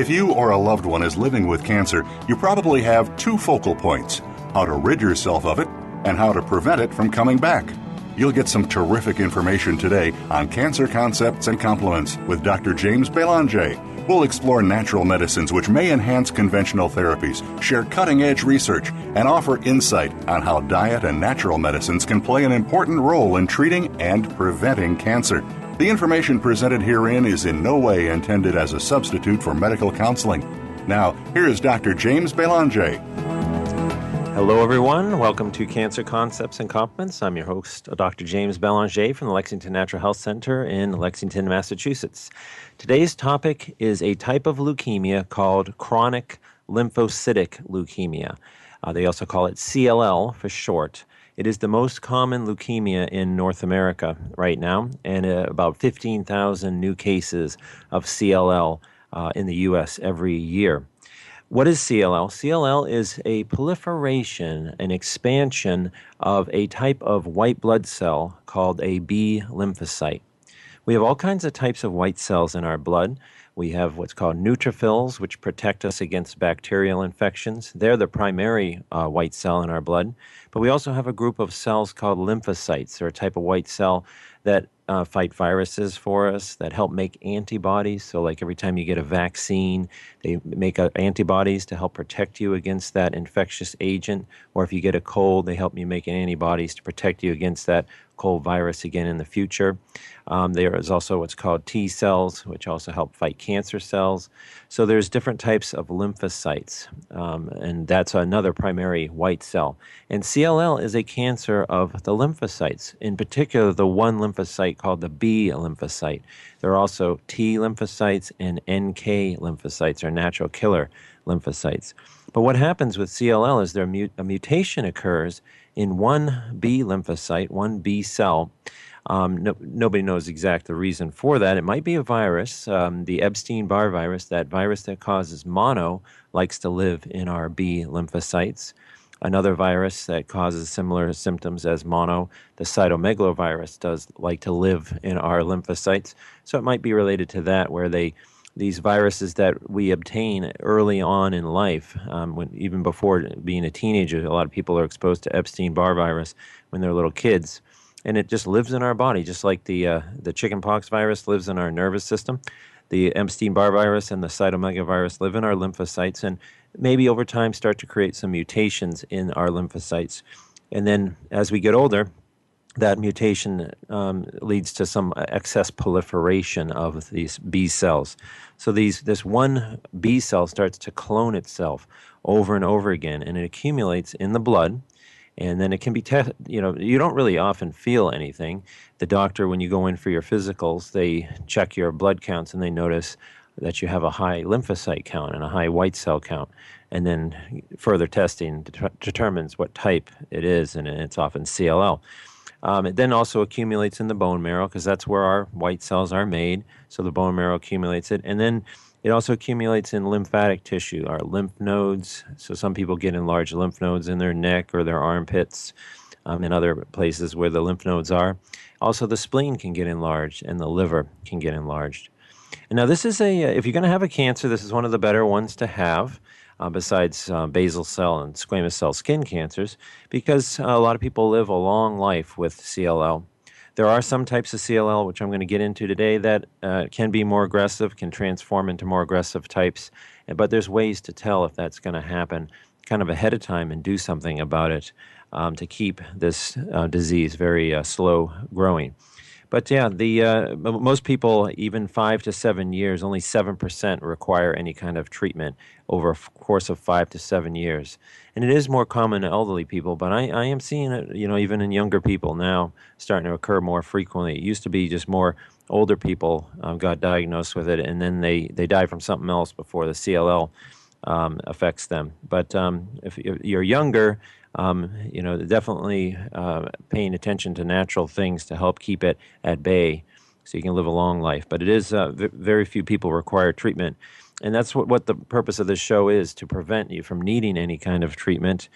If you or a loved one is living with cancer, you probably have two focal points: how to rid yourself of it and how to prevent it from coming back. You'll get some terrific information today on Cancer Concepts and Complements with Dr. James Belanger. We'll explore natural medicines which may enhance conventional therapies, share cutting-edge research, and offer insight on how diet and natural medicines can play an important role in treating and preventing cancer. The information presented herein is in no way intended as a substitute for medical counseling. Now, here is Dr. James Belanger. Hello, everyone. Welcome to Cancer Concepts and Complements. I'm your host, Dr. James Belanger from the Lexington Natural Health Center in Lexington, Massachusetts. Today's topic is a type of leukemia called chronic lymphocytic leukemia. They also call it CLL for short. It is the most common leukemia in North America right now, and about 15,000 new cases of CLL in the U.S. every year. What is CLL? CLL is a proliferation, an expansion of a type of white blood cell called a B lymphocyte. We have all kinds of types of white cells in our blood. We have what's called neutrophils, which protect us against bacterial infections. They're the primary white cell in our blood. But we also have a group of cells called lymphocytes. They're a type of white cell that fight viruses for us, that help make antibodies. So like every time you get a vaccine, they make antibodies to help protect you against that infectious agent. Or if you get a cold, they help you make antibodies to protect you against that cold virus again in the future. There is also what's called T cells, which also help fight cancer cells. So there's different types of lymphocytes, and that's another primary white cell. And CLL is a cancer of the lymphocytes, in particular the one lymphocyte called the B lymphocyte. There are also T lymphocytes and NK lymphocytes, or natural killer lymphocytes. But what happens with CLL is a mutation occurs in one B lymphocyte, one B cell. Nobody knows exact the reason for that. It might be a virus. The Epstein-Barr virus, that virus that causes mono, likes to live in our B lymphocytes. Another virus that causes similar symptoms as mono, the cytomegalovirus, does like to live in our lymphocytes. So it might be related to that, where these viruses that we obtain early on in life, even before being a teenager, a lot of people are exposed to Epstein-Barr virus when they're little kids. And it just lives in our body, just like the chickenpox virus lives in our nervous system. The Epstein-Barr virus and the cytomegalovirus live in our lymphocytes, and maybe over time start to create some mutations in our lymphocytes. And then as we get older, that mutation leads to some excess proliferation of these B cells. So this one B cell starts to clone itself over and over again, and it accumulates in the blood. And then it can be tested. You don't really often feel anything. The doctor, when you go in for your physicals, they check your blood counts and they notice that you have a high lymphocyte count and a high white cell count. And then further testing determines what type it is, and it's often CLL. It then also accumulates in the bone marrow, because that's where our white cells are made. So the bone marrow accumulates it. And then it also accumulates in lymphatic tissue, our lymph nodes. So some people get enlarged lymph nodes in their neck or their armpits, and other places where the lymph nodes are. Also, the spleen can get enlarged, and the liver can get enlarged. And now this is if you're going to have a cancer, this is one of the better ones to have, besides basal cell and squamous cell skin cancers, because a lot of people live a long life with CLL. There are some types of CLL, which I'm going to get into today, that can be more aggressive, can transform into more aggressive types, but there's ways to tell if that's going to happen kind of ahead of time and do something about it to keep this disease very slow growing. But yeah, most people, even 5 to 7 years, only 7% require any kind of treatment over a course of 5 to 7 years. And it is more common in elderly people, but I am seeing it, even in younger people now, starting to occur more frequently. It used to be just more older people got diagnosed with it, and then they die from something else before the CLL affects them. But if you're younger, definitely paying attention to natural things to help keep it at bay so you can live a long life. But it is very few people require treatment. And that's what the purpose of this show is, to prevent you from needing any kind of treatment,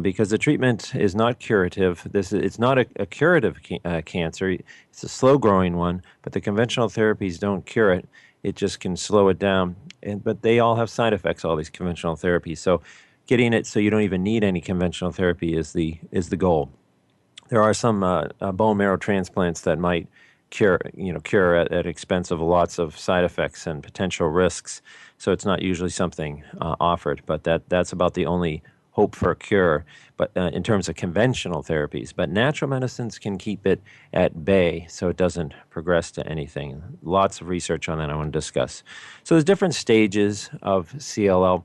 because the treatment is not curative. It's not a curative cancer. It's a slow-growing one, but the conventional therapies don't cure it. it just can slow it down. But they all have side effects, all these conventional therapies. So getting it so you don't even need any conventional therapy is the goal. There are some bone marrow transplants that might cure at expense of lots of side effects and potential risks. So it's not usually something offered, but that's about the only hope for a cure. But in terms of conventional therapies, but natural medicines can keep it at bay so it doesn't progress to anything. Lots of research on that I want to discuss. So there's different stages of CLL.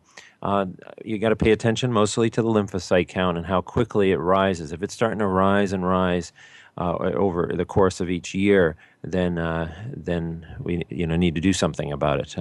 You got to pay attention mostly to the lymphocyte count and how quickly it rises. If it's starting to rise and rise over the course of each year, then we need to do something about it.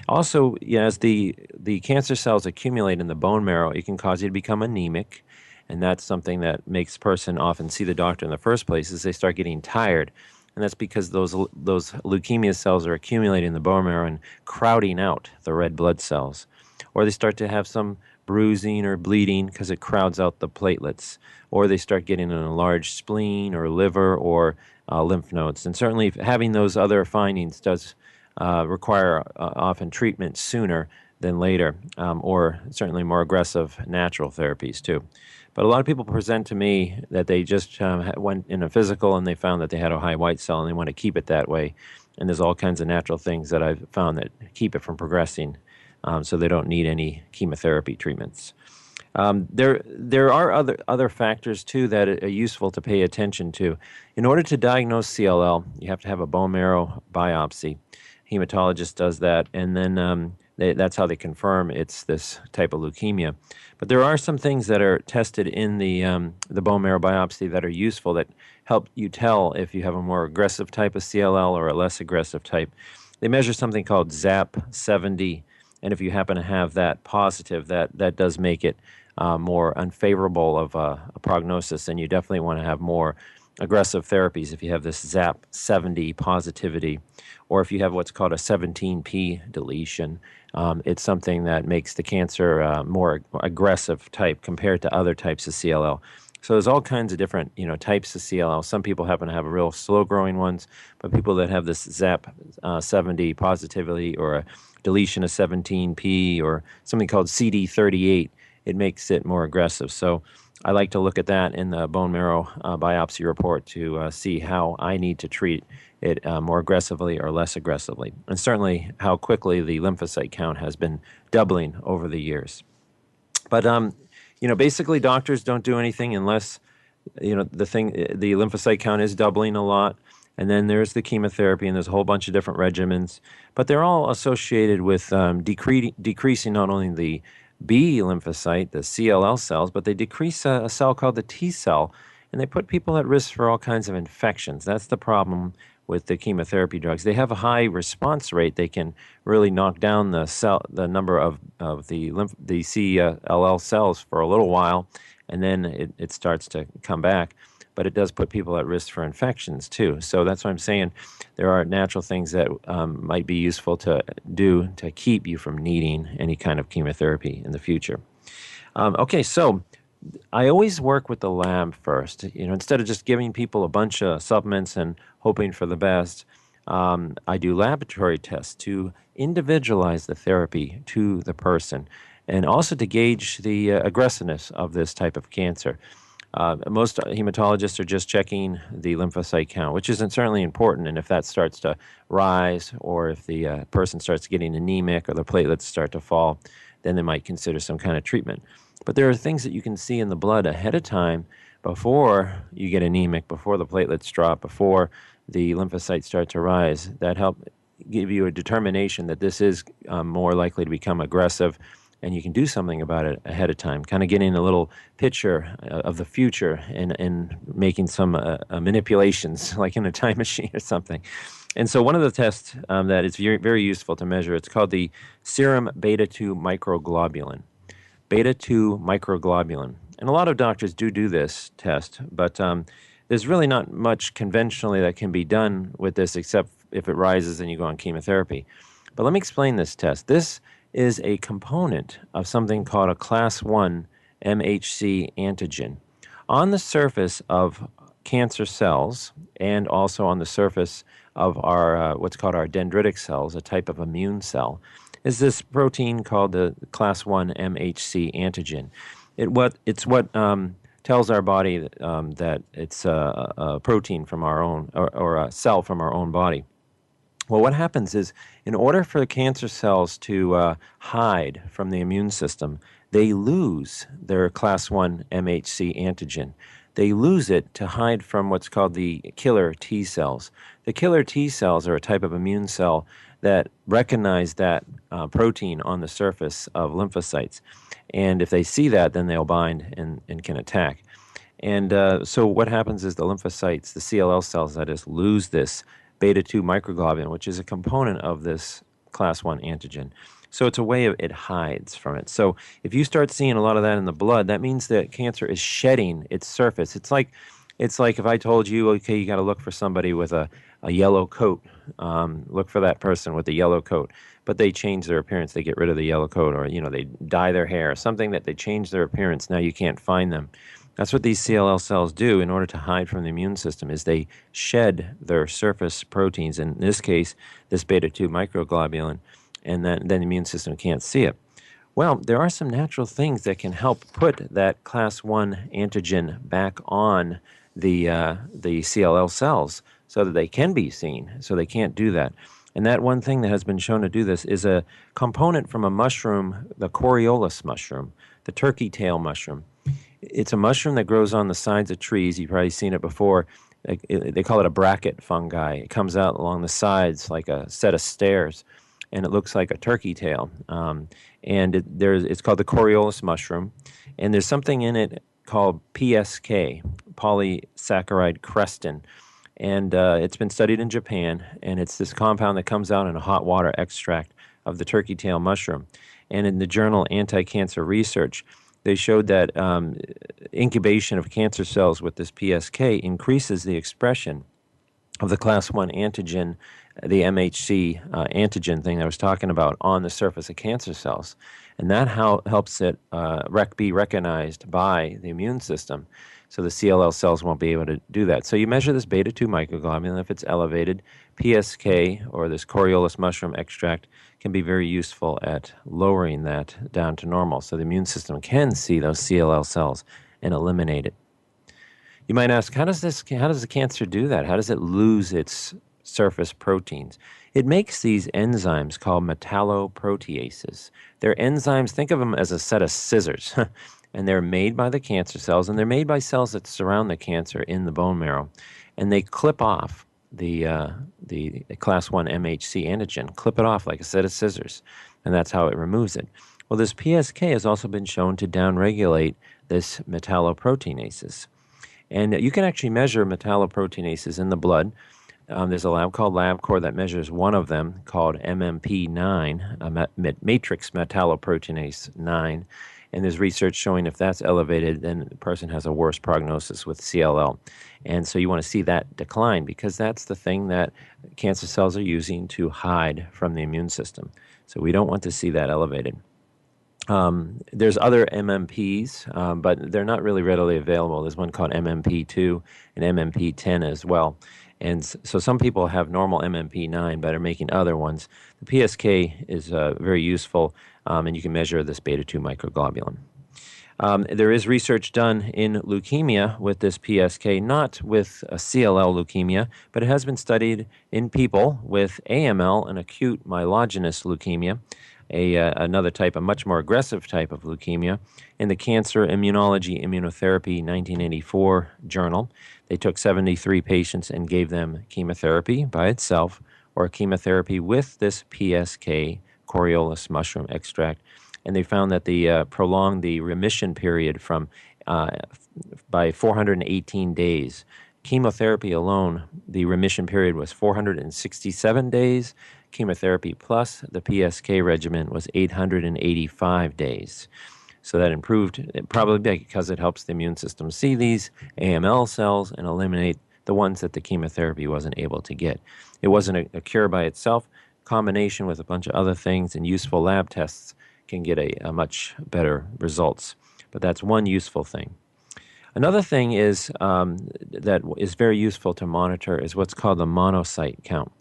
Also, as the cancer cells accumulate in the bone marrow, it can cause you to become anemic, and that's something that makes a person often see the doctor in the first place. Is they start getting tired. And that's because those leukemia cells are accumulating in the bone marrow and crowding out the red blood cells. Or they start to have some bruising or bleeding because it crowds out the platelets. Or they start getting an enlarged spleen or liver or lymph nodes. And certainly having those other findings does require often treatment sooner than later, or certainly more aggressive natural therapies too. But a lot of people present to me that they just went in a physical and they found that they had a high white cell and they want to keep it that way. And there's all kinds of natural things that I've found that keep it from progressing, so they don't need any chemotherapy treatments. There are other factors too that are useful to pay attention to. In order to diagnose CLL, you have to have a bone marrow biopsy. Hematologist does that, and then that's how they confirm it's this type of leukemia. But there are some things that are tested in the bone marrow biopsy that are useful that help you tell if you have a more aggressive type of CLL or a less aggressive type. They measure something called ZAP70, and if you happen to have that positive, that does make it more unfavorable of a prognosis, and you definitely want to have more aggressive therapies if you have this ZAP70 positivity, or if you have what's called a 17p deletion. It's something that makes the cancer more aggressive type compared to other types of CLL. So there's all kinds of different types of CLL. Some people happen to have real slow-growing ones, but people that have this ZAP70 positivity or a deletion of 17p or something called CD38, it makes it more aggressive. So I like to look at that in the bone marrow biopsy report to see how I need to treat it more aggressively or less aggressively, and certainly how quickly the lymphocyte count has been doubling over the years. But basically doctors don't do anything unless the lymphocyte count is doubling a lot. And then there's the chemotherapy, and there's a whole bunch of different regimens, but they're all associated with decreasing not only the B lymphocyte, the CLL cells, but they decrease a cell called the T cell, and they put people at risk for all kinds of infections. That's the problem with the chemotherapy drugs. They have a high response rate. They can really knock down the number of the CLL cells for a little while, and then it starts to come back. But it does put people at risk for infections too. So that's why I'm saying there are natural things that might be useful to do to keep you from needing any kind of chemotherapy in the future. So I always work with the lab first. Instead of just giving people a bunch of supplements and hoping for the best, I do laboratory tests to individualize the therapy to the person and also to gauge the aggressiveness of this type of cancer. Most hematologists are just checking the lymphocyte count, which isn't certainly important. And if that starts to rise, or if the person starts getting anemic, or the platelets start to fall, then they might consider some kind of treatment. But there are things that you can see in the blood ahead of time before you get anemic, before the platelets drop, before the lymphocytes start to rise, that help give you a determination that this is more likely to become aggressive, and you can do something about it ahead of time, kind of getting a little picture of the future and making some manipulations, like in a time machine or something. And so one of the tests that is very, very useful to measure, it's called the serum beta-2 microglobulin. Beta-2 microglobulin. And a lot of doctors do this test, but there's really not much conventionally that can be done with this except if it rises and you go on chemotherapy. But let me explain this test. This is a component of something called a class 1 MHC antigen. On the surface of cancer cells and also on the surface of our what's called our dendritic cells, a type of immune cell, is this protein called the class 1 MHC antigen. It's what tells our body that it's a protein from our own, or a cell from our own body. Well, what happens is, in order for the cancer cells to hide from the immune system, they lose their class 1 MHC antigen. They lose it to hide from what's called the killer T cells. The killer T cells are a type of immune cell that recognize that protein on the surface of lymphocytes. And if they see that, then they'll bind and can attack. And so what happens is the lymphocytes, the CLL cells, that is, lose this beta-2 microglobulin, which is a component of this class 1 antigen. So it's a way of it hides from it. So if you start seeing a lot of that in the blood, that means that cancer is shedding its surface. It's like if I told you, okay, you got to look for somebody with a yellow coat. Look for that person with the yellow coat. But they change their appearance. They get rid of the yellow coat, or they dye their hair, something that they change their appearance. Now you can't find them. That's what these CLL cells do in order to hide from the immune system, is they shed their surface proteins, in this case, this beta-2 microglobulin, and then the immune system can't see it. Well, there are some natural things that can help put that class 1 antigen back on the CLL cells so that they can be seen, so they can't do that. And that one thing that has been shown to do this is a component from a mushroom, the Coriolis mushroom, the turkey tail mushroom. It's a mushroom that grows on the sides of trees. You've probably seen it before. They call it a bracket fungi. It comes out along the sides like a set of stairs, and it looks like a turkey tail. It's called the Coriolis mushroom, and there's something in it called PSK, polysaccharide crestin, and it's been studied in Japan, and it's this compound that comes out in a hot water extract of the turkey tail mushroom. And in the journal Anti-Cancer Research, they showed that incubation of cancer cells with this PSK increases the expression of the class 1 antigen, the MHC antigen thing that I was talking about, on the surface of cancer cells. And that helps it be recognized by the immune system, so the CLL cells won't be able to do that. So you measure this beta-2 microglobulin. If it's elevated, PSK, or this Coriolis mushroom extract, can be very useful at lowering that down to normal, so the immune system can see those CLL cells and eliminate it. You might ask, how does the cancer do that? How does it lose its surface proteins? It makes these enzymes called Metalloproteinases. They're enzymes, think of them as a set of scissors, and they're made by the cancer cells, and they're made by cells that surround the cancer in the bone marrow, and they clip off the class 1 MHC antigen, clip it off like a set of scissors, and that's how it removes it. Well, this PSK has also been shown to downregulate this Metalloproteinases. And you can actually measure Metalloproteinases in the blood. There's a lab called LabCorp that measures one of them called MMP9, matrix metalloproteinase 9. And there's research showing if that's elevated, then the person has a worse prognosis with CLL. And so you want to see that decline, because that's the thing that cancer cells are using to hide from the immune system. So we don't want to see that elevated. There's other MMPs, but they're not really readily available. There's one called MMP2 and MMP10 as well. And so some people have normal MMP9 but are making other ones. The PSK is very useful, and you can measure this beta-2 microglobulin. There is research done in leukemia with this PSK, not with a CLL leukemia, but it has been studied in people with AML, an acute myelogenous leukemia, another type, a much more aggressive type of leukemia, in the Cancer Immunology Immunotherapy 1984 journal. They took 73 patients and gave them chemotherapy by itself or chemotherapy with this PSK, Coriolis mushroom extract, and they found that they prolonged the remission period by 418 days. Chemotherapy alone, the remission period was 467 days. Chemotherapy plus the PSK regimen was 885 days. So that improved, probably because it helps the immune system see these AML cells and eliminate the ones that the chemotherapy wasn't able to get. It wasn't a cure by itself. Combination with a bunch of other things and useful lab tests can get a much better results. But that's one useful thing. Another thing is that is very useful to monitor is what's called the monocyte count.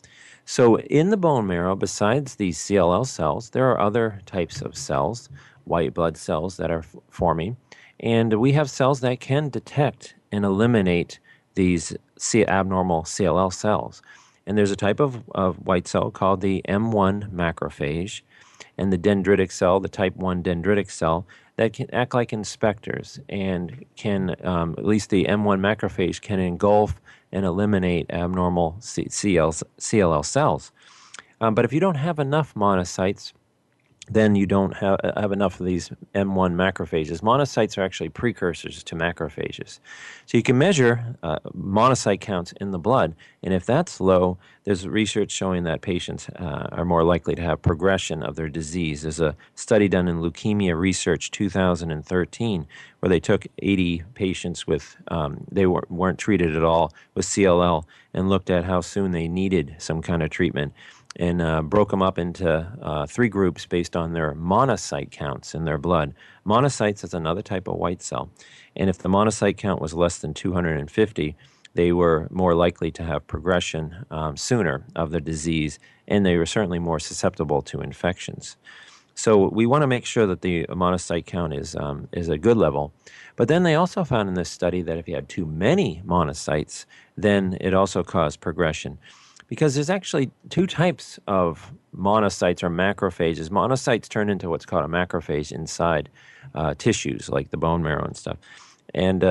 So in the bone marrow, besides these CLL cells, there are other types of cells, white blood cells that are forming, and we have cells that can detect and eliminate these abnormal CLL cells. And there's a type of white cell called the M1 macrophage, and the dendritic cell, the type 1 dendritic cell, that can act like inspectors and can, at least the M1 macrophage, can engulf and eliminate abnormal CLL cells. But if you don't have enough monocytes, then you don't have enough of these M1 macrophages. Monocytes are actually precursors to macrophages. So you can measure monocyte counts in the blood, and if that's low, there's research showing that patients are more likely to have progression of their disease. There's a study done in Leukemia Research 2013 where they took 80 patients with, they weren't treated at all with CLL and looked at how soon they needed some kind of treatment, and broke them up into 3 groups based on their monocyte counts in their blood. Monocytes is another type of white cell, and if the monocyte count was less than 250, they were more likely to have progression sooner of the disease, and they were certainly more susceptible to infections. So we want to make sure that the monocyte count is a good level. But then they also found in this study that if you had too many monocytes, then it also caused progression. Because there's actually 2 types of monocytes or macrophages. Monocytes turn into what's called a macrophage inside tissues like the bone marrow and stuff. And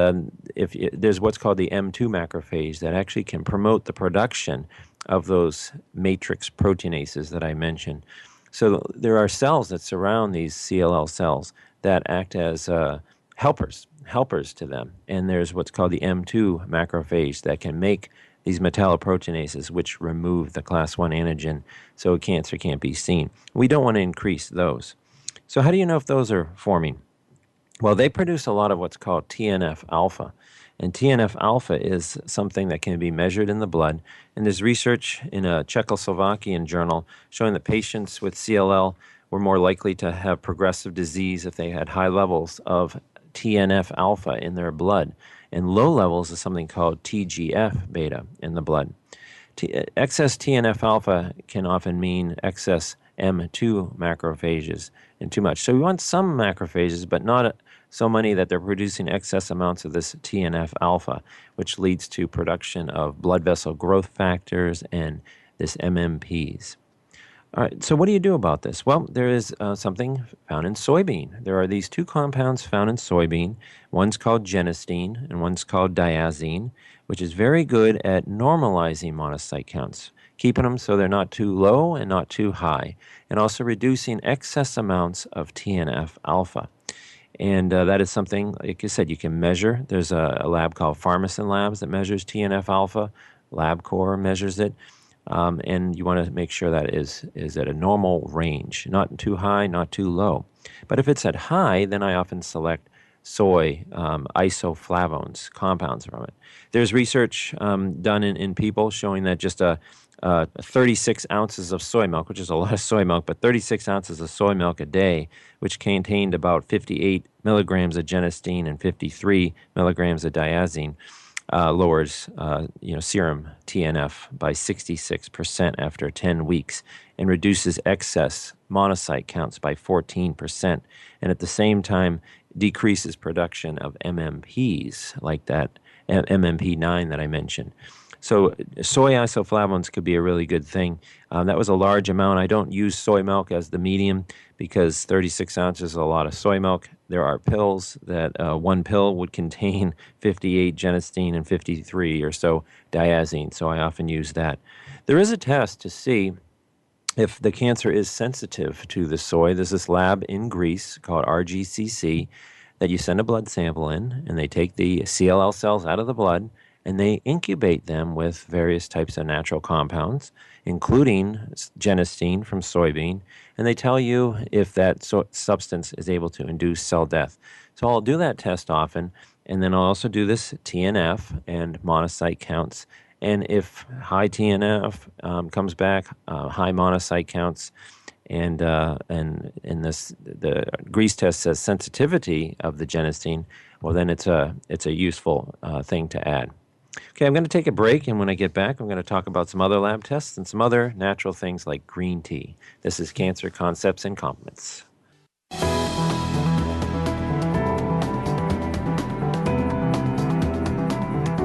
there's what's called the M2 macrophage that actually can promote the production of those matrix proteinases that I mentioned. So there are cells that surround these CLL cells that act as helpers to them. And there's what's called the M2 macrophage that can make these metalloproteinases, which remove the class 1 antigen so cancer can't be seen. We don't want to increase those. So how do you know if those are forming? Well, they produce a lot of what's called TNF alpha. And TNF alpha is something that can be measured in the blood. And there's research in a Czechoslovakian journal showing that patients with CLL were more likely to have progressive disease if they had high levels of TNF alpha in their blood, and low levels of something called TGF beta in the blood. Excess TNF alpha can often mean excess M2 macrophages and too much. So we want some macrophages, but not so many that they're producing excess amounts of this TNF alpha, which leads to production of blood vessel growth factors and this MMPs. All right, so what do you do about this? Well, there is something found in soybean. There are these 2 compounds found in soybean. One's called Genestein and one's called diazine, which is very good at normalizing monocyte counts, keeping them so they're not too low and not too high, and also reducing excess amounts of TNF alpha. And that is something, like I said, you can measure. There's a lab called Pharmacin Labs that measures TNF alpha. LabCorp measures it. And you want to make sure that is at a normal range, not too high, not too low. But if it's at high, then I often select soy isoflavones, compounds from it. There's research done in people showing that just 36 ounces of soy milk, which is a lot of soy milk, but 36 ounces of soy milk a day, which contained about 58 milligrams of Genestein and 53 milligrams of diazine, lowers serum TNF by 66% after 10 weeks and reduces excess monocyte counts by 14%, and at the same time decreases production of MMPs like that MMP9 that I mentioned. So soy isoflavones could be a really good thing. That was a large amount. I don't use soy milk as the medium because 36 ounces is a lot of soy milk. There are pills that one pill would contain 58 Genestein and 53 or so diazine, so I often use that. There is a test to see if the cancer is sensitive to the soy. There's this lab in Greece called RGCC that you send a blood sample in, and they take the CLL cells out of the blood, and they incubate them with various types of natural compounds, including Genestein from soybean, and they tell you if that substance is able to induce cell death. So I'll do that test often, and then I'll also do this TNF and monocyte counts. And if high TNF comes back, high monocyte counts, and in this, the Grease test says sensitivity of the Genestein, well, then it's a useful thing to add. Okay, I'm going to take a break, and when I get back, I'm going to talk about some other lab tests and some other natural things like green tea. This is Cancer Concepts and Compliments.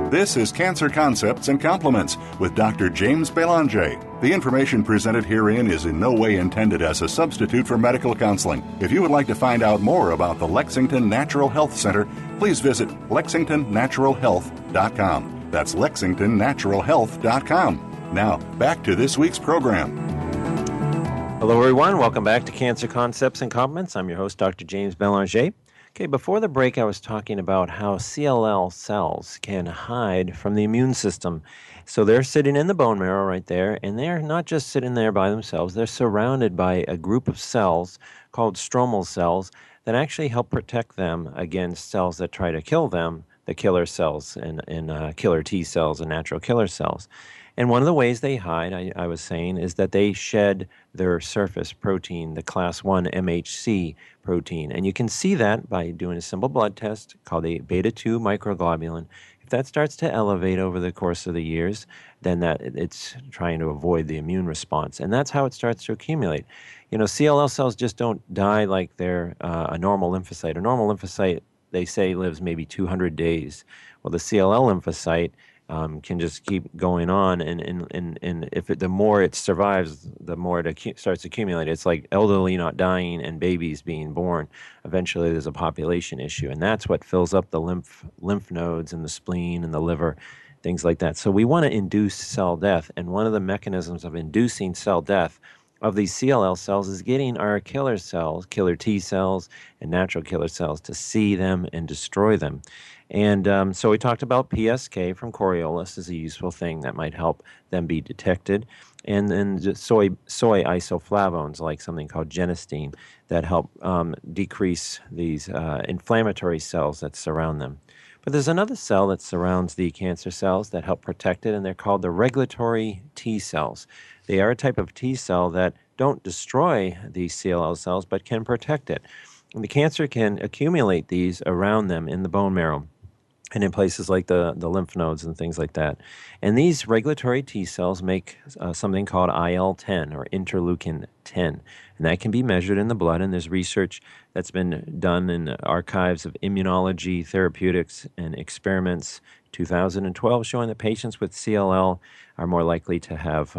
This is Cancer Concepts and Compliments with Dr. James Belanger. The information presented herein is in no way intended as a substitute for medical counseling. If you would like to find out more about the Lexington Natural Health Center, please visit lexingtonnaturalhealth.com. That's lexingtonnaturalhealth.com. Now, back to this week's program. Hello, everyone. Welcome back to Cancer Concepts and Compliments. I'm your host, Dr. James Belanger. Okay, before the break, I was talking about how CLL cells can hide from the immune system. So they're sitting in the bone marrow right there, and they're not just sitting there by themselves. They're surrounded by a group of cells called stromal cells that actually help protect them against cells that try to kill them, the killer cells and killer T cells and natural killer cells. And one of the ways they hide, I was saying, is that they shed their surface protein, the class 1 MHC protein. And you can see that by doing a simple blood test called a beta-2 microglobulin. If that starts to elevate over the course of the years, then it's trying to avoid the immune response. And that's how it starts to accumulate. You know, CLL cells just don't die like they're a normal lymphocyte. A normal lymphocyte, they say, lives maybe 200 days. Well, the CLL lymphocyte can just keep going on, and if the more it survives, the more it starts accumulating. It's like elderly not dying and babies being born. Eventually, there's a population issue, and that's what fills up the lymph nodes and the spleen and the liver, things like that. So we want to induce cell death, and one of the mechanisms of inducing cell death of these CLL cells is getting our killer cells, killer T cells and natural killer cells, to see them and destroy them. And so we talked about PSK from Coriolis as a useful thing that might help them be detected. And then soy isoflavones, like something called Genestein, that help decrease these inflammatory cells that surround them. But there's another cell that surrounds the cancer cells that help protect it, and they're called the regulatory T cells. They are a type of T cell that don't destroy these CLL cells, but can protect it. And the cancer can accumulate these around them in the bone marrow and in places like the lymph nodes and things like that. And these regulatory T cells make something called IL-10 or interleukin 10. And that can be measured in the blood, and there's research that's been done in the archives of immunology, therapeutics, and experiments 2012 showing that patients with CLL are more likely to have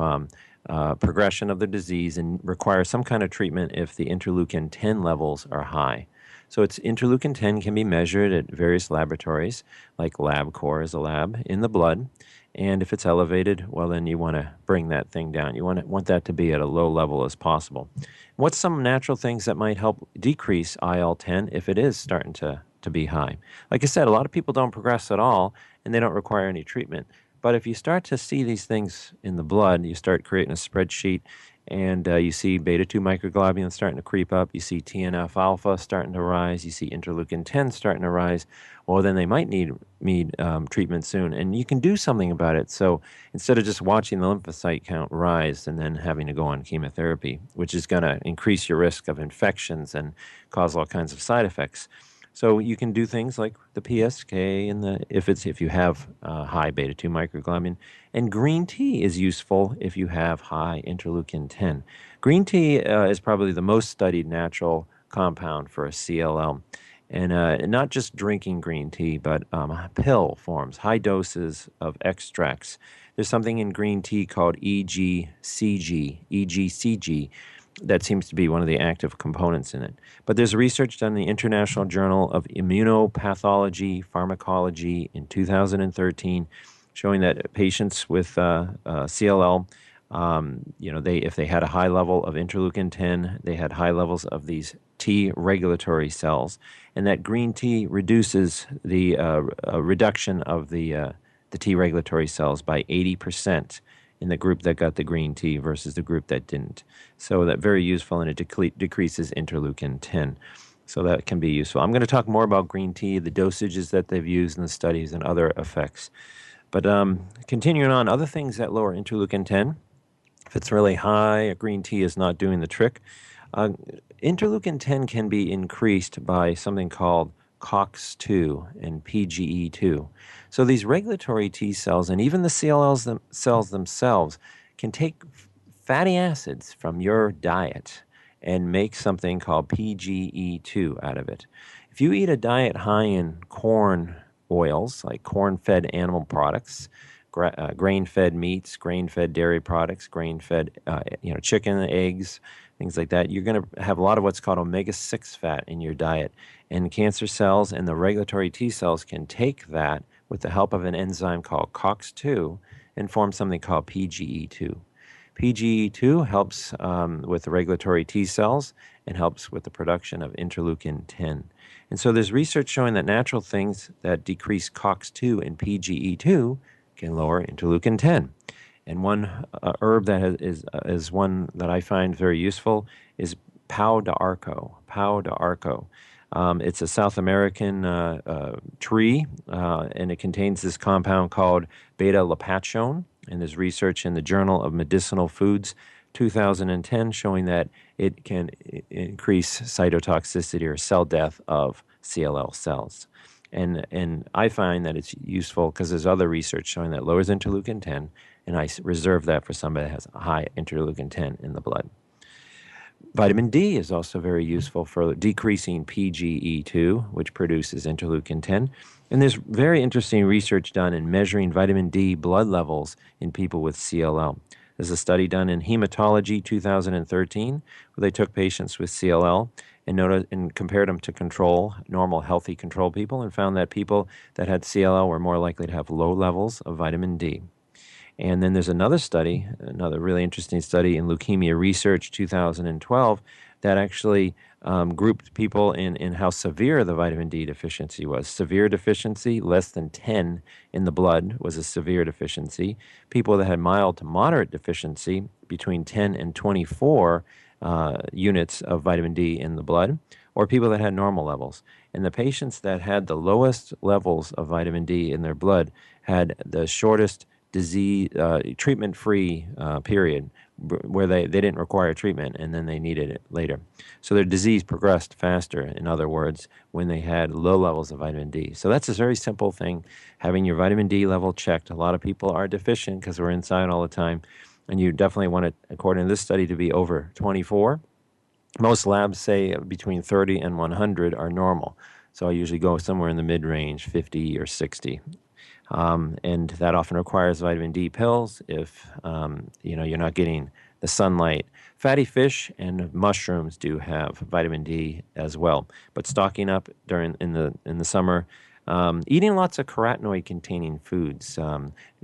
progression of the disease and require some kind of treatment if the interleukin 10 levels are high. So it's interleukin 10 can be measured at various laboratories, like LabCorp is a lab, in the blood. And if it's elevated, well, then you want to bring that thing down. You want that to be at a low level as possible. What's some natural things that might help decrease IL-10 if it is starting to be high? Like I said, a lot of people don't progress at all, and they don't require any treatment. But if you start to see these things in the blood, you start creating a spreadsheet, and you see beta-2 microglobulin starting to creep up, you see TNF-alpha starting to rise, you see interleukin 10 starting to rise, well, then they might need treatment soon. And you can do something about it. So instead of just watching the lymphocyte count rise and then having to go on chemotherapy, which is going to increase your risk of infections and cause all kinds of side effects. So you can do things like the PSK and if you have high beta-2 microglobulin, and green tea is useful if you have high interleukin 10. Green tea is probably the most studied natural compound for a CLL, and not just drinking green tea, but pill forms, high doses of extracts. There's something in green tea called EGCG, that seems to be one of the active components in it. But there's research done in the International Journal of Immunopathology Pharmacology in 2013 showing that patients with CLL, if they had a high level of interleukin 10, they had high levels of these T regulatory cells, and that green tea reduces the reduction of the T regulatory cells by 80%. In the group that got the green tea versus the group that didn't. So that's very useful, and it decreases interleukin 10. So that can be useful. I'm going to talk more about green tea, the dosages that they've used in the studies, and other effects. But continuing on, other things that lower interleukin 10, if it's really high, green tea is not doing the trick. Interleukin 10 can be increased by something called COX-2 and PGE2. So these regulatory T cells and even the CLL cells themselves can take fatty acids from your diet and make something called PGE2 out of it. If you eat a diet high in corn oils, like corn-fed animal products, grain-fed meats, grain-fed dairy products, grain-fed chicken, eggs, things like that, you're going to have a lot of what's called omega-6 fat in your diet. And cancer cells and the regulatory T cells can take that with the help of an enzyme called COX-2 and form something called PGE2. PGE2 helps with the regulatory T cells and helps with the production of interleukin 10. And so there's research showing that natural things that decrease COX-2 and PGE2 can lower interleukin 10. And one herb that is one that I find very useful is pau d'arco. Pau d'arco. It's a South American tree, and it contains this compound called beta-lactone. And there's research in the Journal of Medicinal Foods 2010 showing that it can increase cytotoxicity or cell death of CLL cells. And I find that it's useful because there's other research showing that lowers interleukin 10, and I reserve that for somebody that has high interleukin 10 in the blood. Vitamin D is also very useful for decreasing PGE2, which produces interleukin 10. And there's very interesting research done in measuring vitamin D blood levels in people with CLL. There's a study done in Hematology 2013 where they took patients with CLL and compared them to normal, healthy control people, and found that people that had CLL were more likely to have low levels of vitamin D. And then there's another study, another really interesting study in Leukemia Research 2012 that actually grouped people in how severe the vitamin D deficiency was. Severe deficiency, less than 10 in the blood, was a severe deficiency. People that had mild to moderate deficiency, between 10 and 24 units of vitamin D in the blood, or people that had normal levels. And the patients that had the lowest levels of vitamin D in their blood had the shortest disease treatment-free period where they didn't require treatment and then they needed it later. So their disease progressed faster, in other words, when they had low levels of vitamin D. So that's a very simple thing, having your vitamin D level checked. A lot of people are deficient because we're inside all the time, and you definitely want it, according to this study, to be over 24. Most labs say between 30 and 100 are normal. So I usually go somewhere in the mid-range, 50 or 60. And that often requires vitamin D pills if you're not getting the sunlight. Fatty fish and mushrooms do have vitamin D as well. But stocking up in the summer, eating lots of carotenoid-containing foods,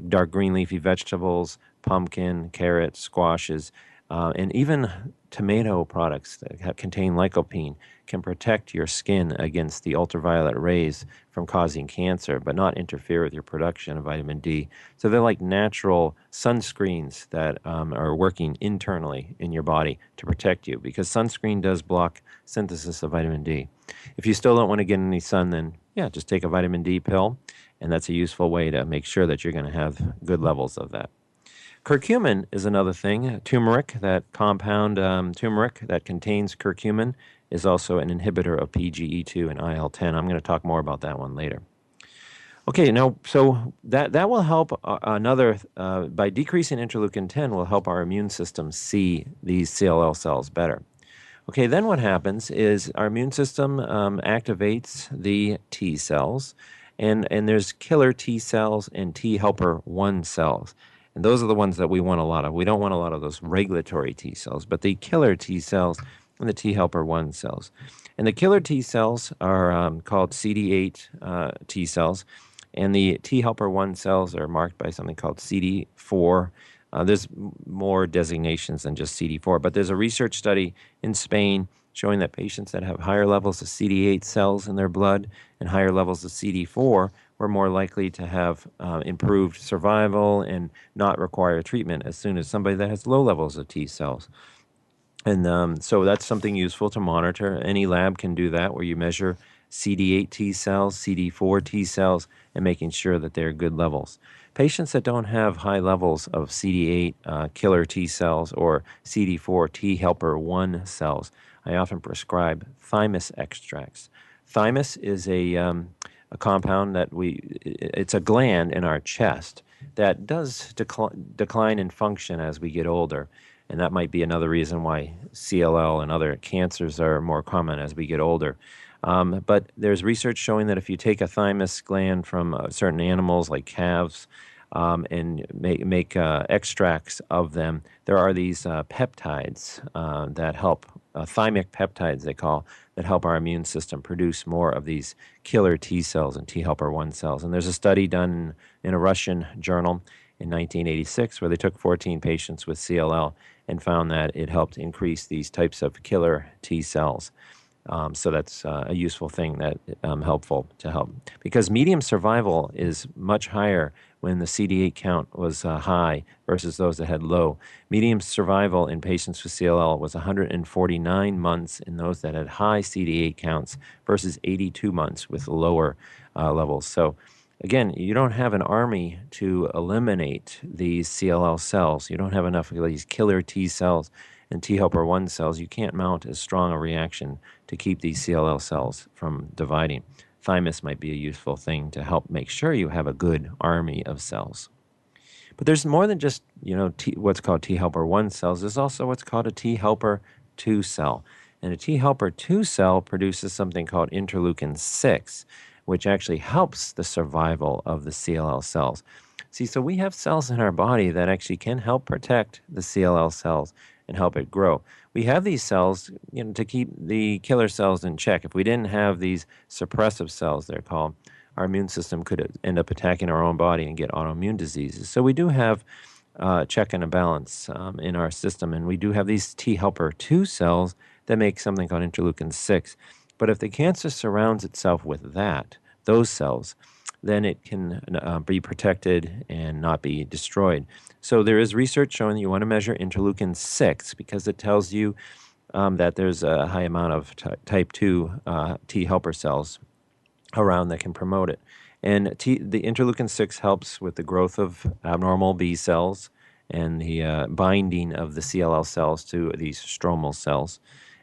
dark green leafy vegetables, pumpkin, carrots, squashes, and even tomato products that contain lycopene can protect your skin against the ultraviolet rays from causing cancer, but not interfere with your production of vitamin D. So they're like natural sunscreens that are working internally in your body to protect you, because sunscreen does block synthesis of vitamin D. If you still don't want to get any sun, then just take a vitamin D pill, and that's a useful way to make sure that you're going to have good levels of that. Curcumin is another thing. Turmeric, that compound turmeric that contains curcumin, is also an inhibitor of PGE2 and IL-10. I'm going to talk more about that one later. Okay, now, so that will help by decreasing interleukin 10 will help our immune system see these CLL cells better. Okay, then what happens is our immune system activates the T cells, and there's killer T cells and T helper 1 cells. And those are the ones that we want a lot of. We don't want a lot of those regulatory T cells, but the killer T cells and the T helper 1 cells. And the killer T cells are called CD8 T cells, and the T helper 1 cells are marked by something called CD4. There's more designations than just CD4, but there's a research study in Spain showing that patients that have higher levels of CD8 cells in their blood and higher levels of CD4 were more likely to have improved survival and not require treatment as soon as somebody that has low levels of T cells. And so that's something useful to monitor. Any lab can do that, where you measure CD8 T cells, CD4 T cells, and making sure that they're good levels. Patients that don't have high levels of CD8 killer T cells or CD4 T helper 1 cells, I often prescribe thymus extracts. Thymus is a compound that it's a gland in our chest that does decline in function as we get older. And that might be another reason why CLL and other cancers are more common as we get older. But there's research showing that if you take a thymus gland from certain animals like calves and make extracts of them, there are these peptides that help, thymic peptides they call, that help our immune system produce more of these killer T cells and T helper 1 cells. And there's a study done in a Russian journal in 1986 where they took 14 patients with CLL and found that it helped increase these types of killer T cells. So that's a useful thing that helpful to help. Because median survival is much higher when the CD8 count was high versus those that had low. Median survival in patients with CLL was 149 months in those that had high CD8 counts versus 82 months with lower levels. So again, you don't have an army to eliminate these CLL cells. You don't have enough of these killer T cells and T helper 1 cells. You can't mount as strong a reaction to keep these CLL cells from dividing. Thymus might be a useful thing to help make sure you have a good army of cells. But there's more than just, what's called T helper 1 cells. There's also what's called a T helper 2 cell. And a T helper 2 cell produces something called interleukin 6, which actually helps the survival of the CLL cells. See, so we have cells in our body that actually can help protect the CLL cells and help it grow. We have these cells, to keep the killer cells in check. If we didn't have these suppressive cells, they're called, our immune system could end up attacking our own body and get autoimmune diseases. So we do have check and a balance in our system, and we do have these T helper 2 cells that make something called interleukin 6. But if the cancer surrounds itself with those cells, then it can be protected and not be destroyed. So there is research showing that you want to measure interleukin 6 because it tells you that there's a high amount of type 2 T helper cells around that can promote it. And the interleukin 6 helps with the growth of abnormal B cells and the binding of the CLL cells to these stromal cells.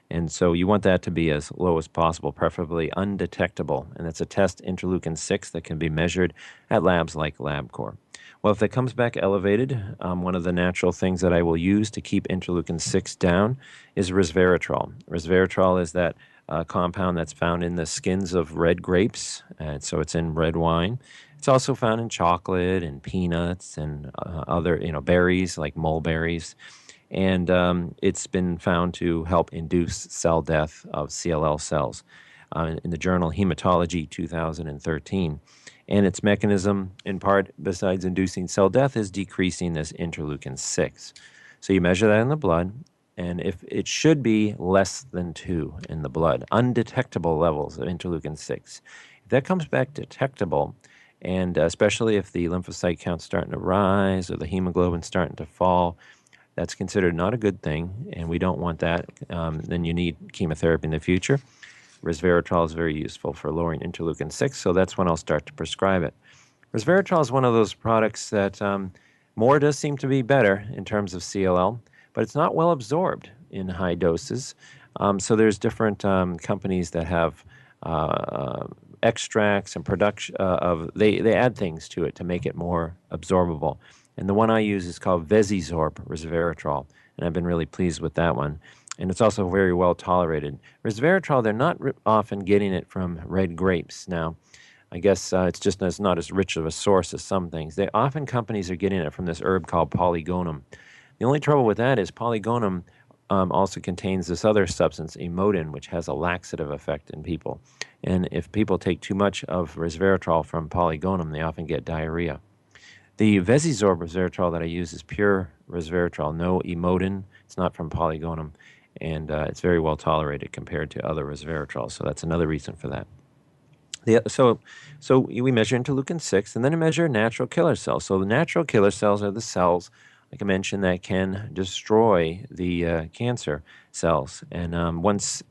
And so you want that to be as low as possible, preferably undetectable. And it's a test interleukin 6 that can be measured at labs like LabCorp. Well, if it comes back elevated, one of the natural things that I will use to keep interleukin 6 down is resveratrol. Resveratrol is that compound that's found in the skins of red grapes, and so it's in red wine. It's also found in chocolate and peanuts and other berries like mulberries. And it's been found to help induce cell death of CLL cells in the journal Hematology 2013. And its mechanism, in part, besides inducing cell death, is decreasing this interleukin 6. So you measure that in the blood, and if it should be less than 2 in the blood, undetectable levels of interleukin 6. If that comes back detectable, and especially if the lymphocyte count's starting to rise or the hemoglobin's starting to fall, that's considered not a good thing, and we don't want that. Then you need chemotherapy in the future. Resveratrol is very useful for lowering interleukin 6, so that's when I'll start to prescribe it. Resveratrol is one of those products that more does seem to be better in terms of CLL, but it's not well absorbed in high doses. So there's different companies that have extracts and production they add things to it to make it more absorbable. And the one I use is called Vesizorb resveratrol, and I've been really pleased with that one. And it's also very well tolerated. Resveratrol, they're not often getting it from red grapes. Now, I guess it's not as rich of a source as some things. Companies are getting it from this herb called Polygonum. The only trouble with that is Polygonum also contains this other substance, emodin, which has a laxative effect in people. And if people take too much of resveratrol from Polygonum, they often get diarrhea. The Vesizorb resveratrol that I use is pure resveratrol, no emodin. It's not from Polygonum, and it's very well tolerated compared to other resveratrols. So that's another reason for that. So we measure interleukin 6, and then we measure natural killer cells. So the natural killer cells are the cells, like I mentioned, that can destroy the cancer cells. And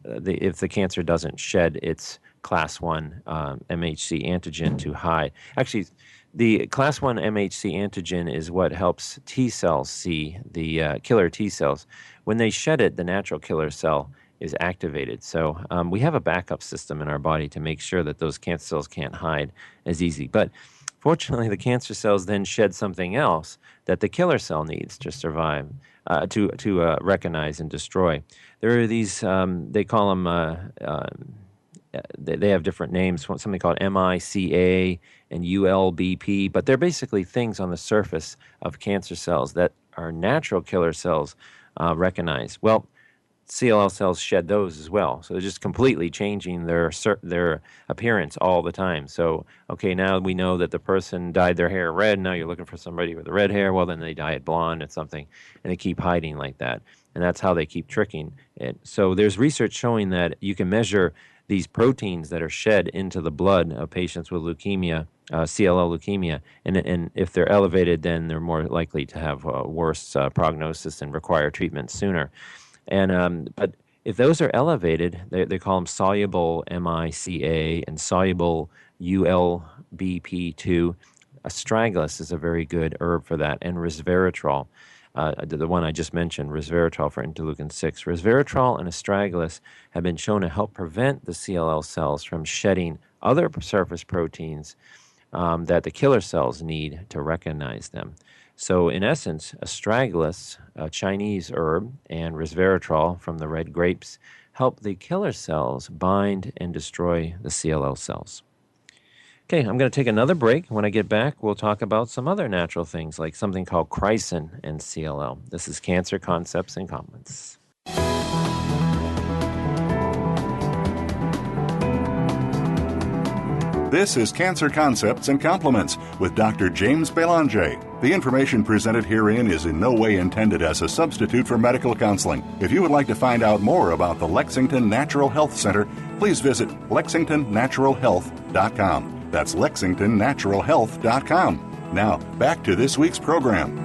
if the cancer doesn't shed its class 1 MHC antigen to hide. Actually, the class 1 MHC antigen is what helps T cells see the killer T cells. When they shed it, the natural killer cell is activated. So we have a backup system in our body to make sure that those cancer cells can't hide as easy. But fortunately, the cancer cells then shed something else that the killer cell needs to survive, to recognize and destroy. There are these, they call them, they have different names, something called MICA and ULBP, but they're basically things on the surface of cancer cells that our natural killer cells recognize. Well, CLL cells shed those as well. So they're just completely changing their appearance all the time. So, okay, now we know that the person dyed their hair red. Now you're looking for somebody with red hair. Well, then they dye it blonde or something, and they keep hiding like that. And that's how they keep tricking it. So there's research showing that you can measure these proteins that are shed into the blood of patients with leukemia, CLL leukemia, and if they're elevated, then they're more likely to have worse prognosis and require treatment sooner. And but if those are elevated, they call them soluble MICA and soluble ULBP2. Astragalus is a very good herb for that, and resveratrol, the one I just mentioned, resveratrol for interleukin 6. Resveratrol and astragalus have been shown to help prevent the CLL cells from shedding other surface proteins that the killer cells need to recognize them. So in essence, astragalus, a Chinese herb, and resveratrol from the red grapes help the killer cells bind and destroy the CLL cells. Okay, I'm going to take another break. When I get back, we'll talk about some other natural things like something called chrysin and CLL. This is Cancer Concepts and Comments. This is Cancer Concepts and Compliments with Dr. James Belanger. The information presented herein is in no way intended as a substitute for medical counseling. If you would like to find out more about the Lexington Natural Health Center, please visit lexingtonnaturalhealth.com. That's lexingtonnaturalhealth.com. Now, back to this week's program.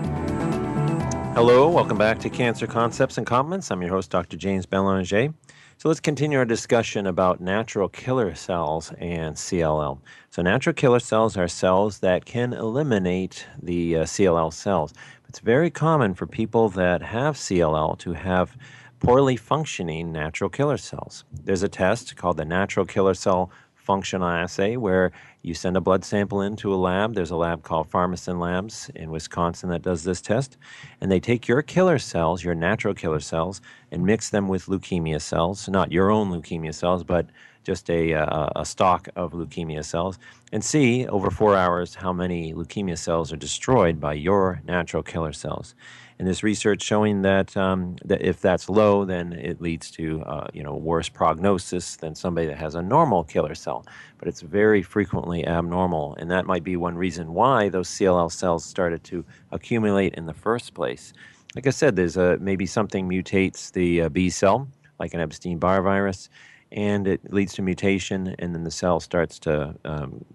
Hello, welcome back to Cancer Concepts and Compliments. I'm your host, Dr. James Belanger. So let's continue our discussion about natural killer cells and CLL. So natural killer cells are cells that can eliminate the CLL cells. It's very common for people that have CLL to have poorly functioning natural killer cells. There's a test called the Natural Killer Cell Functional Assay where you send a blood sample into a lab. There's a lab called Pharmacin Labs in Wisconsin that does this test. And they take your killer cells, your natural killer cells, and mix them with leukemia cells, not your own leukemia cells, but just a stock of leukemia cells, and see over 4 hours how many leukemia cells are destroyed by your natural killer cells. And there's research showing that that if that's low, then it leads to worse prognosis than somebody that has a normal killer cell. But it's very frequently abnormal, and that might be one reason why those CLL cells started to accumulate in the first place. Like I said, there's maybe something mutates the B cell, like an Epstein-Barr virus, and it leads to mutation, and then the cell starts to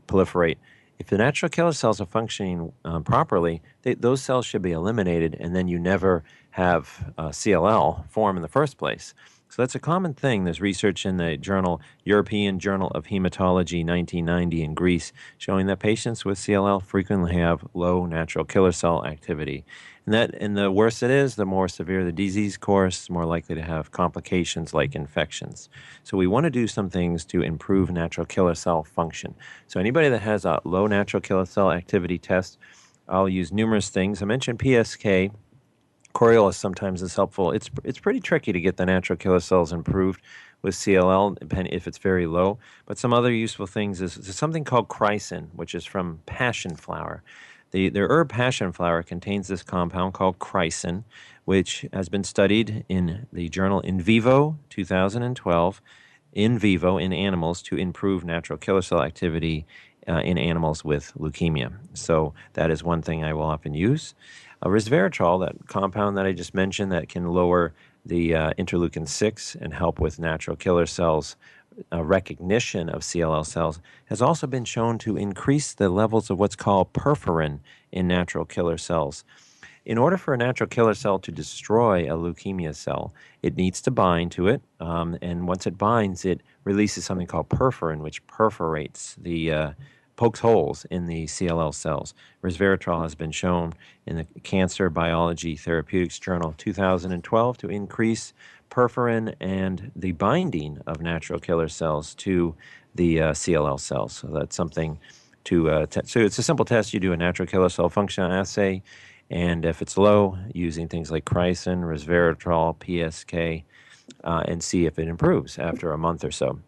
proliferate. If the natural killer cells are functioning properly, those cells should be eliminated, and then you never have CLL form in the first place. So that's a common thing. There's research in the European Journal of Hematology 1990 in Greece showing that patients with CLL frequently have low natural killer cell activity. And the worse it is, the more severe the disease course, the more likely to have complications like infections. So we want to do some things to improve natural killer cell function. So anybody that has a low natural killer cell activity test, I'll use numerous things. I mentioned PSK. Coriolis sometimes is helpful. It's pretty tricky to get the natural killer cells improved with CLL if it's very low. But some other useful things is something called chrysin, which is from passion flower. The herb passion flower contains this compound called chrysin, which has been studied in the journal In Vivo 2012, in vivo in animals to improve natural killer cell activity in animals with leukemia. So that is one thing I will often use. Resveratrol, that compound that I just mentioned that can lower the interleukin 6 and help with natural killer cells recognition of CLL cells, has also been shown to increase the levels of what's called perforin in natural killer cells. In order for a natural killer cell to destroy a leukemia cell, it needs to bind to it, and once it binds, it releases something called perforin, which perforates the pokes holes in the CLL cells. Resveratrol has been shown in the Cancer Biology Therapeutics Journal 2012 to increase perforin and the binding of natural killer cells to the CLL cells. So that's something to so it's a simple test. You do a natural killer cell function assay, and if it's low, using things like chrysin, resveratrol, PSK, and see if it improves after a month or so.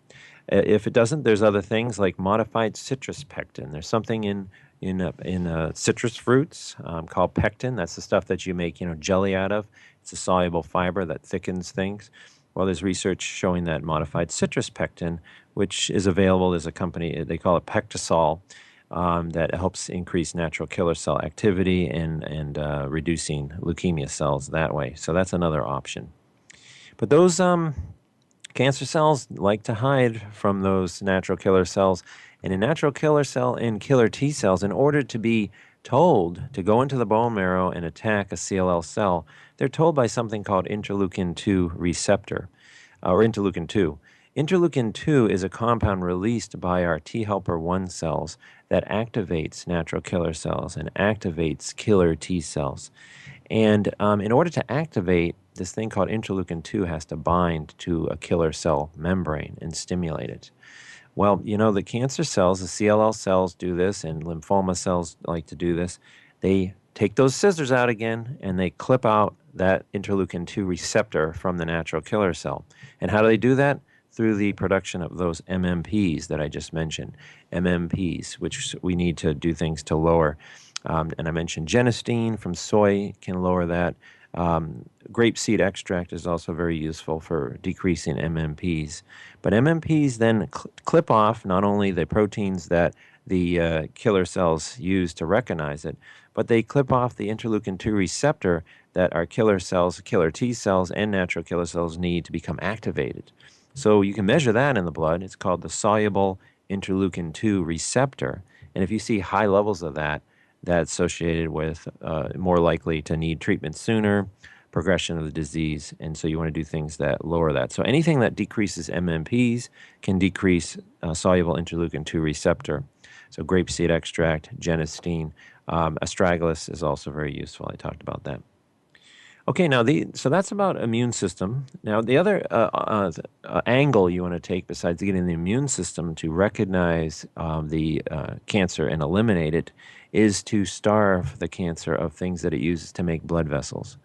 If it doesn't, there's other things like modified citrus pectin. There's something in citrus fruits called pectin. That's the stuff that you make jelly out of. It's a soluble fiber that thickens things. Well, there's research showing that modified citrus pectin, which is available as a company, they call it Pectisol, that helps increase natural killer cell activity and reducing leukemia cells that way. So that's another option. But those cancer cells like to hide from those natural killer cells. And a natural killer cell and killer T cells, in order to be told to go into the bone marrow and attack a CLL cell, they're told by something called interleukin 2 receptor, or interleukin 2. Interleukin 2 is a compound released by our T helper 1 cells that activates natural killer cells and activates killer T cells. And in order to activate, this thing called interleukin 2 has to bind to a killer cell membrane and stimulate it. Well, the cancer cells, the CLL cells do this, and lymphoma cells like to do this. They take those scissors out again, and they clip out that interleukin 2 receptor from the natural killer cell. And how do they do that? Through the production of those MMPs that I just mentioned, MMPs, which we need to do things to lower. And I mentioned Genestein from soy can lower that. Grapeseed extract is also very useful for decreasing MMPs. But MMPs then clip off not only the proteins that the killer cells use to recognize it, but they clip off the interleukin 2 receptor that our killer cells, killer T cells, and natural killer cells need to become activated. So you can measure that in the blood. It's called the soluble interleukin 2 receptor. And if you see high levels of that, that's associated with more likely to need treatment sooner, progression of the disease, and so you want to do things that lower that. So anything that decreases MMPs can decrease soluble interleukin 2 receptor. So grapeseed extract, Genestein, astragalus is also very useful. I talked about that. Okay, now so that's about immune system. Now the other angle you want to take besides getting the immune system to recognize the cancer and eliminate it is to starve the cancer of things that it uses to make blood vessels.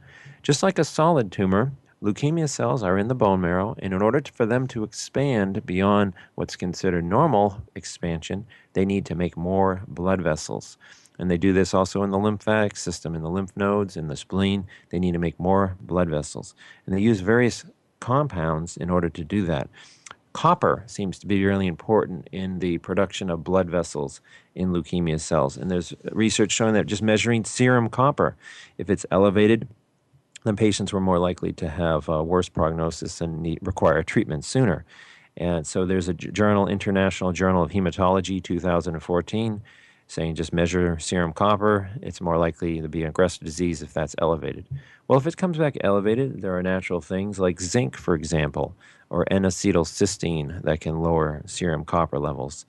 Just like a solid tumor, leukemia cells are in the bone marrow, and in order for them to expand beyond what's considered normal expansion, they need to make more blood vessels. And they do this also in the lymphatic system, in the lymph nodes, in the spleen. They need to make more blood vessels. And they use various compounds in order to do that. Copper seems to be really important in the production of blood vessels in leukemia cells. And there's research showing that just measuring serum copper, if it's elevated, then patients were more likely to have worse prognosis and require treatment sooner. And so there's a journal, International Journal of Hematology, 2014, saying just measure serum copper. It's more likely to be an aggressive disease if that's elevated. Well, if it comes back elevated, there are natural things like zinc, for example, or N-acetylcysteine that can lower serum copper levels.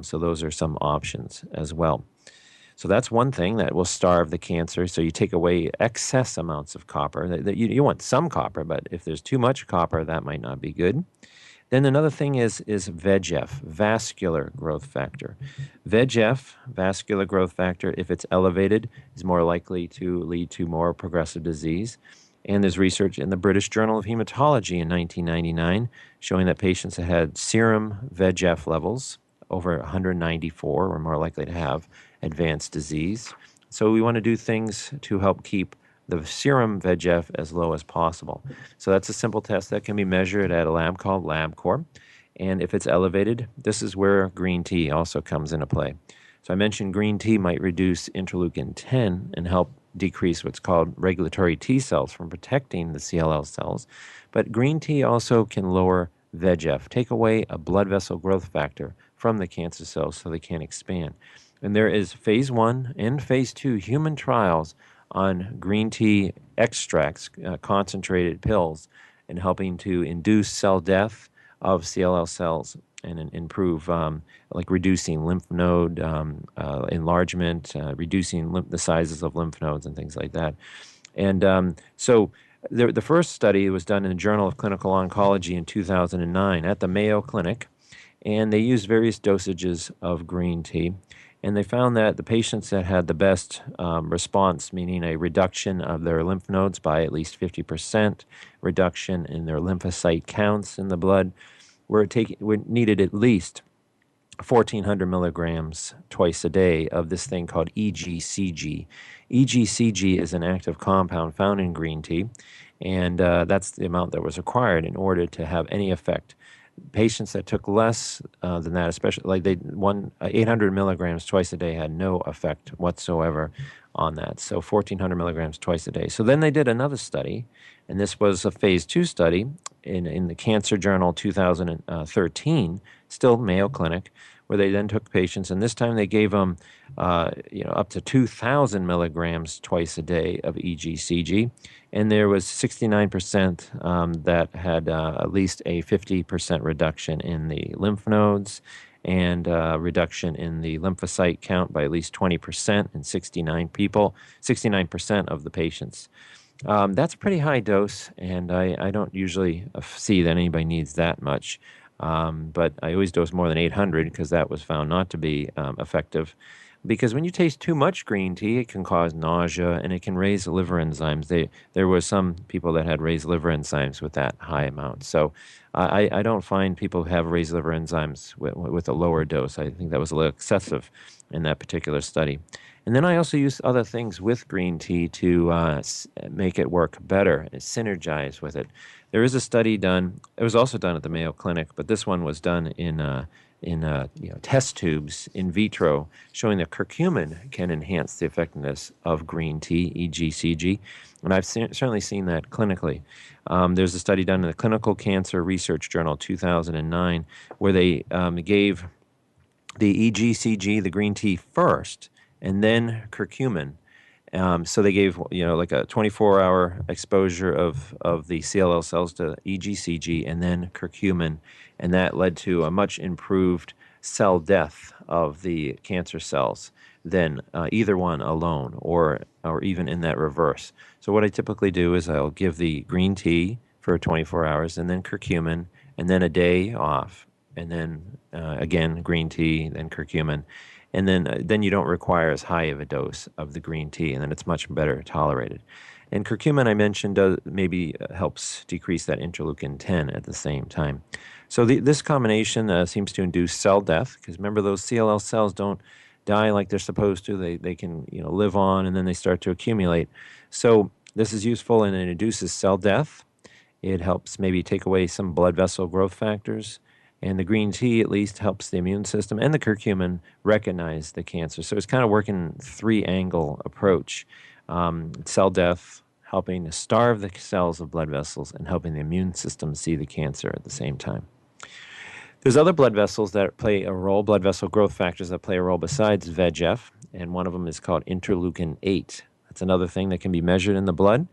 So those are some options as well. So that's one thing that will starve the cancer. So you take away excess amounts of copper. You want some copper, but if there's too much copper, that might not be good. Then another thing is VEGF, vascular growth factor. VEGF, vascular growth factor, if it's elevated, is more likely to lead to more progressive disease. And there's research in the British Journal of Hematology in 1999 showing that patients that had serum VEGF levels over 194 were more likely to have advanced disease. So we want to do things to help keep the serum VEGF as low as possible. So that's a simple test that can be measured at a lab called LabCorp. And if it's elevated, this is where green tea also comes into play. So I mentioned green tea might reduce interleukin 10 and help decrease what's called regulatory T cells from protecting the CLL cells. But green tea also can lower VEGF, take away a blood vessel growth factor from the cancer cells so they can't expand. And there is phase 1 and phase 2 human trials on green tea extracts, concentrated pills, and helping to induce cell death of CLL cells and improve, like reducing lymph node enlargement, reducing the sizes of lymph nodes and things like that. And so the first study was done in the Journal of Clinical Oncology in 2009 at the Mayo Clinic, and they used various dosages of green tea. And they found that the patients that had the best response, meaning a reduction of their lymph nodes by at least 50%, reduction in their lymphocyte counts in the blood, needed at least 1,400 milligrams twice a day of this thing called EGCG. EGCG is an active compound found in green tea, and that's the amount that was required in order to have any effect. Patients that took less than that, especially like 800 milligrams twice a day, had no effect whatsoever on that. So 1,400 milligrams twice a day. So then they did another study, and this was a phase 2 study in the Cancer Journal 2013, still Mayo Clinic, where they then took patients, and this time they gave them up to 2,000 milligrams twice a day of EGCG, and there was 69% that had at least a 50% reduction in the lymph nodes and reduction in the lymphocyte count by at least 20% in 69% of the patients. That's a pretty high dose, and I don't usually see that anybody needs that much. But I always dose more than 800 because that was found not to be effective. Because when you taste too much green tea, it can cause nausea and it can raise liver enzymes. There were some people that had raised liver enzymes with that high amount. So I don't find people who have raised liver enzymes with a lower dose. I think that was a little excessive in that particular study. And then I also use other things with green tea to make it work better and synergize with it. There is a study done. It was also done at the Mayo Clinic, but this one was done in test tubes in vitro, showing that curcumin can enhance the effectiveness of green tea, EGCG, and I've certainly seen that clinically. There's a study done in the Clinical Cancer Research Journal 2009 where they gave the EGCG, the green tea, first, and then curcumin. So they gave like a 24-hour exposure of the CLL cells to EGCG and then curcumin, and that led to a much improved cell death of the cancer cells than either one alone, or even in that reverse. So what I typically do is I'll give the green tea for 24 hours, and then curcumin, and then a day off, and then again green tea, then curcumin. And then you don't require as high of a dose of the green tea, and then it's much better tolerated. And curcumin, I mentioned, maybe helps decrease that interleukin 10 at the same time. So this combination seems to induce cell death, because remember, those CLL cells don't die like they're supposed to. They can live on, and then they start to accumulate. So this is useful, and it induces cell death. It helps maybe take away some blood vessel growth factors. And the green tea at least helps the immune system and the curcumin recognize the cancer. So it's kind of working three-angle approach. Cell death, helping to starve the cells of blood vessels, and helping the immune system see the cancer at the same time. There's other blood vessels that play a role, blood vessel growth factors that play a role besides VEGF, and one of them is called interleukin 8. That's another thing that can be measured in the blood.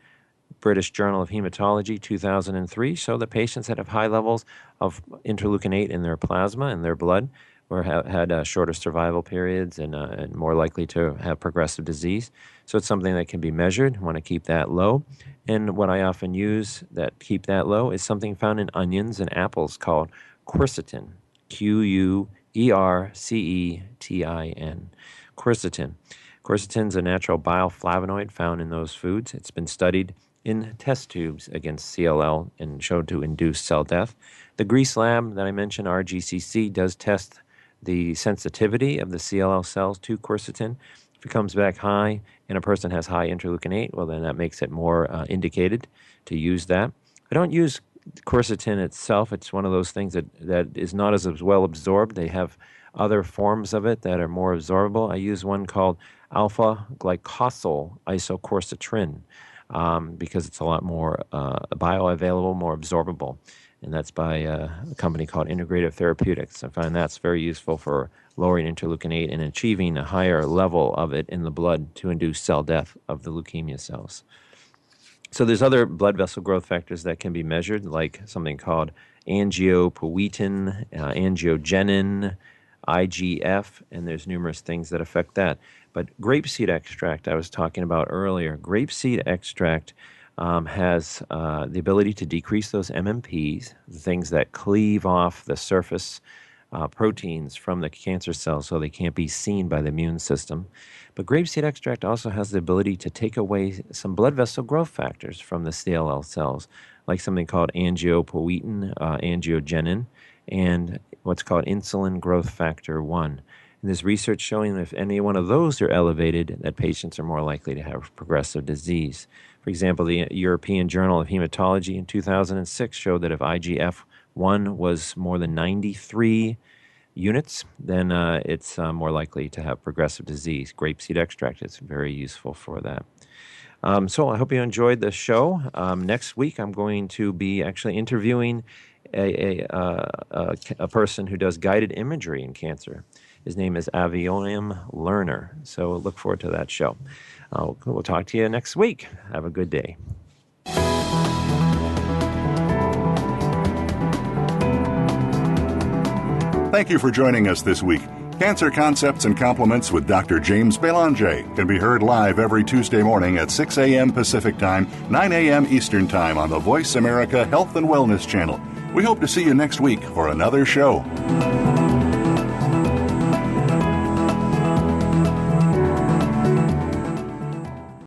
British Journal of Hematology 2003 show that patients that have high levels of interleukin 8 in their plasma, in their blood, had shorter survival periods and more likely to have progressive disease. So it's something that can be measured. You want to keep that low. And what I often use that keep that low is something found in onions and apples called quercetin, Quercetin. Quercetin. Quercetin is a natural bioflavonoid found in those foods. It's been studied in test tubes against CLL and showed to induce cell death. The Greece lab that I mentioned, RGCC, does test the sensitivity of the CLL cells to quercetin. If it comes back high and a person has high interleukin 8, well, then that makes it more indicated to use that. I don't use quercetin itself. It's one of those things that is not as well absorbed. They have other forms of it that are more absorbable. I use one called alpha-glycosyl isoquercitrin, because it's a lot more bioavailable, more absorbable. And that's by a company called Integrative Therapeutics. I find that's very useful for lowering interleukin 8 and achieving a higher level of it in the blood to induce cell death of the leukemia cells. So there's other blood vessel growth factors that can be measured, like something called angiopoietin, angiogenin, IGF, and there's numerous things that affect that. But grapeseed extract, I was talking about earlier, grapeseed extract has the ability to decrease those MMPs, the things that cleave off the surface proteins from the cancer cells so they can't be seen by the immune system. But grapeseed extract also has the ability to take away some blood vessel growth factors from the CLL cells, like something called angiopoietin, angiogenin, and what's called insulin growth factor 1. And there's research showing that if any one of those are elevated, that patients are more likely to have progressive disease. For example, the European Journal of Hematology in 2006 showed that if IGF-1 was more than 93 units, then it's more likely to have progressive disease. Grapeseed extract is very useful for that. So I hope you enjoyed the show. Next week, I'm going to be actually interviewing a person who does guided imagery in cancer. His name is Avionium Lerner. So look forward to that show. We'll talk to you next week. Have a good day. Thank you for joining us this week. Cancer Concepts and Compliments with Dr. James Belanger can be heard live every Tuesday morning at 6 a.m. Pacific Time, 9 a.m. Eastern Time on the Voice America Health and Wellness Channel. We hope to see you next week for another show.